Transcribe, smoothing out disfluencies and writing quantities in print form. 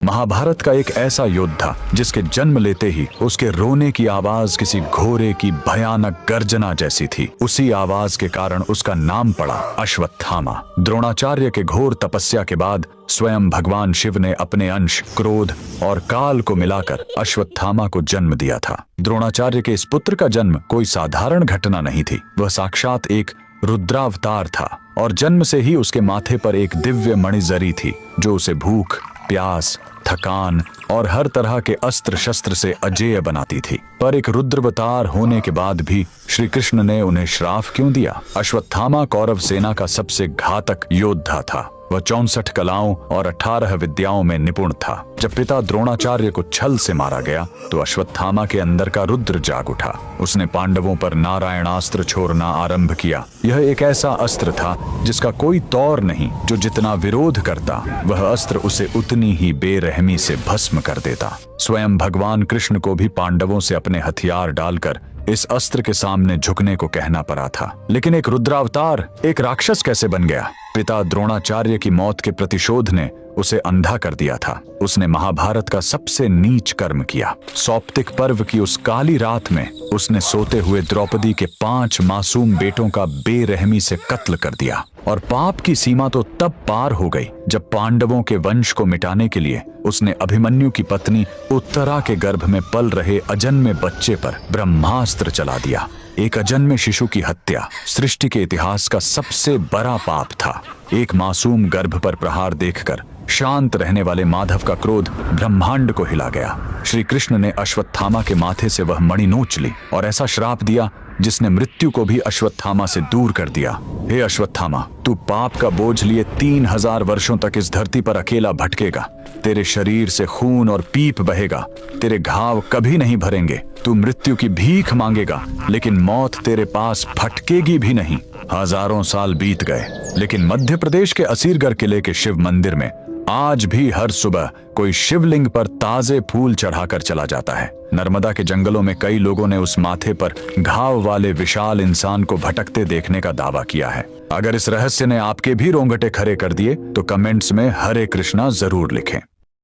महाभारत का एक ऐसा योद्धा जिसके जन्म लेते ही उसके रोने की आवाज किसी घोड़े की भयानक गर्जना जैसी थी। उसी आवाज के कारण उसका नाम पड़ा अश्वत्थामा। द्रोणाचार्य के घोर तपस्या के बाद स्वयं भगवान शिव ने अपने अंश क्रोध और काल को मिलाकर अश्वत्थामा को जन्म दिया था। द्रोणाचार्य के इस पुत्र का जन्म कोई साधारण घटना नहीं थी। वह साक्षात एक रुद्रावतार था और जन्म से ही उसके माथे पर एक दिव्य मणिजरी थी जो उसे भूख, प्यास, थकान और हर तरह के अस्त्र शस्त्र से अजेय बनाती थी। पर एक रुद्रावतार होने के बाद भी श्री कृष्ण ने उन्हें श्राप क्यों दिया? अश्वत्थामा कौरव सेना का सबसे घातक योद्धा था। वह 64 कलाओं और 18 विद्याओं में निपुण था। जब पिता द्रोणाचार्य को छल से मारा गया तो अश्वत्थामा के अंदर का रुद्र जाग उठा। उसने पांडवों पर नारायणास्त्र छोड़ना आरंभ किया। यह एक ऐसा अस्त्र था जिसका कोई तौर नहीं। जो जितना विरोध करता वह अस्त्र उसे उतनी ही बेरहमी से भस्म कर देता। स्वयं भगवान कृष्ण को भी पांडवों से अपने हथियार डालकर इस अस्त्र के सामने झुकने को कहना पड़ा था। लेकिन एक रुद्रावतार एक राक्षस कैसे बन गया? पिता द्रोणाचार्य की मौत के प्रतिशोध ने उसे अंधा कर दिया था। उसने महाभारत का सबसे नीच कर्म किया। सौप्तिक पर्व की उस काली रात में उसने सोते हुए द्रौपदी के 5 मासूम बेटों का बेरहमी से कत्ल कर दिया। और पाप की सीमा तो तब पार हो गई जब पांडवों के वंश को मिटाने के लिए उसने अभिमन्यु की पत्नी उत्तरा के गर्भ में पल रहे अजन्मे बच्चे पर ब्रह्मास्त्र चला दिया। एक अजन्मे शिशु की हत्या सृष्टि के इतिहास का सबसे बड़ा पाप था। एक मासूम गर्भ पर प्रहार देखकर शांत रहने वाले माधव का क्रोध ब्रह्मांड को हिला गया। श्री कृष्ण ने अश्वत्थामा के माथे से वह मणि नोच ली और ऐसा श्राप दिया जिसने मृत्यु को भी अश्वत्थामा से दूर कर दिया। हे अश्वत्थामा, तू पाप का बोझ लिए 3000 वर्षों तक इस धरती पर अकेला भटकेगा। तेरे शरीर से खून और पीप बहेगा। तेरे घाव कभी नहीं भरेंगे। तू मृत्यु की भीख मांगेगा लेकिन मौत तेरे पास फटकेगी भी नहीं। हजारों साल बीत गए लेकिन मध्य प्रदेश के असीरगढ़ किले के शिव मंदिर में आज भी हर सुबह कोई शिवलिंग पर ताजे फूल चढ़ाकर चला जाता है। नर्मदा के जंगलों में कई लोगों ने उस माथे पर घाव वाले विशाल इंसान को भटकते देखने का दावा किया है। अगर इस रहस्य ने आपके भी रोंगटे खड़े कर दिए तो कमेंट्स में हरे कृष्णा जरूर लिखें।